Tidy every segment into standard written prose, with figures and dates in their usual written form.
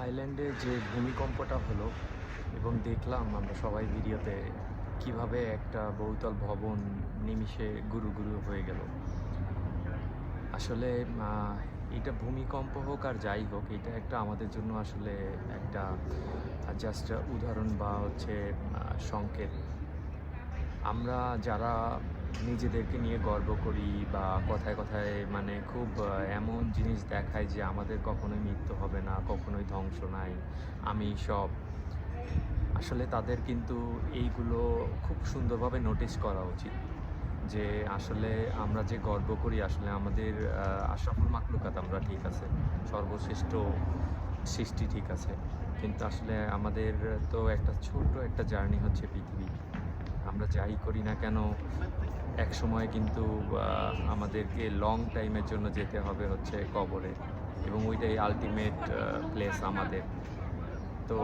থাইল্যান্ডে যে ভূমিকম্পটা হলো এবং দেখলাম আমরা সবাই ভিডিওতে কিভাবে একটা বহুতল ভবন নিমিষে গুরু গুরু হয়ে গেল। আসলে এটা ভূমিকম্প হোক আর যাই হোক, এটা একটা আমাদের জন্য আসলে একটা জাস্ট উদাহরণ বা হচ্ছে সংকেত। আমরা যারা নিজেদেরকে নিয়ে গর্ব করি বা কথায় কথায় মানে খুব এমন জিনিস দেখায় যে আমাদের কখনোই মৃত্যু হবে না, কখনোই ধ্বংস নাই, আমি সব, আসলে তাদের কিন্তু এইগুলো খুব সুন্দরভাবে নোটিস করা উচিত যে আসলে আমরা যে গর্ব করি আসলে আমাদের আশরাফুল মাখলুকাত আমরা ঠিক আছে, সর্বশ্রেষ্ঠ সৃষ্টি ঠিক আছে, কিন্তু আসলে আমাদের তো একটা ছোট্ট একটা জার্নি হচ্ছে পৃথিবী। আমরা যাই করি না কেন এক সময় কিন্তু আমাদেরকে লং টাইমের জন্য যেতে হবে হচ্ছে কবরে, এবং ওইটাই আলটিমেট প্লেস আমাদের। তো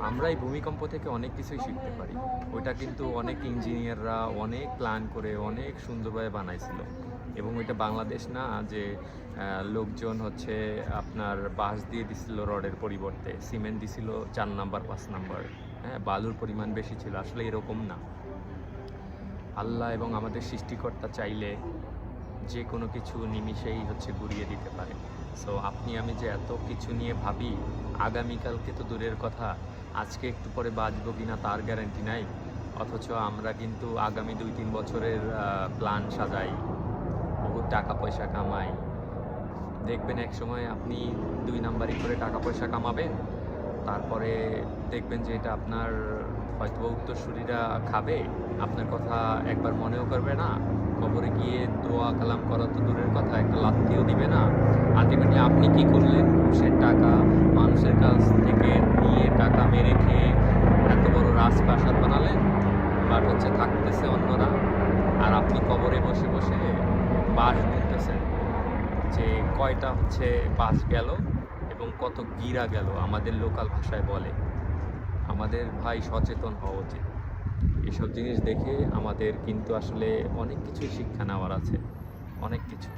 আমরা এই ভূমিকম্প থেকে অনেক কিছুই শিখতে পারি। ওইটা কিন্তু অনেক ইঞ্জিনিয়াররা অনেক প্ল্যান করে অনেক সুন্দরভাবে বানাইছিল, এবং ওইটা বাংলাদেশ না যে লোকজন হচ্ছে আপনার বাঁশ দিয়ে দিছিল রডের পরিবর্তে, সিমেন্ট দিছিল 4 নাম্বার 5 নাম্বার, হ্যাঁ, বালুর পরিমাণ বেশি ছিল। আসলে এরকম না। আল্লাহ এবং আমাদের সৃষ্টিকর্তা চাইলে যে কোনো কিছু নিমিষেই হচ্ছে গুড়িয়ে দিতে পারে। সো আপনি আমি যে এত কিছু নিয়ে ভাবি, আগামীকালকে তো দূরের কথা, আজকে একটু পরে বাঁচবো কিনা তার গ্যারান্টি নাই। অথচ আমরা কিন্তু আগামী 2-3 বছরের প্ল্যান সাজাই, বহুত টাকা পয়সা কামাই। দেখবেন এক সময় আপনি 2 নাম্বারি করে টাকা পয়সা কামাবেন, তারপরে দেখবেন যে এটা আপনার হয়তো উত্তরসূরিরা খাবে, আপনার কথা একবার মনেও করবে না, কবরে গিয়ে দোয়া কালাম করা তো দূরের কথা, একটা লাথিও দিবে না। আলটিমেটলি আপনি কি করলেন? ঘুষের টাকা মানুষের কাছ থেকে নিয়ে টাকা মেরে খেয়ে এত বড় রাজপ্রাসাদ বানালেন, বাট হচ্ছে থাকতেছে অন্যরা, আর আপনি কবরে বসে বসে বাঁশ গুনতেছেন যে কয়টা হচ্ছে বাস গেল এবং কত গিরা গেল, আমাদের লোকাল ভাষায় বলে। আমাদের ভাই সচেতন হওয়া উচিত। এসব জিনিস দেখে আমাদের কিন্তু আসলে অনেক কিছুই শিক্ষা নেওয়ার আছে, অনেক কিছু।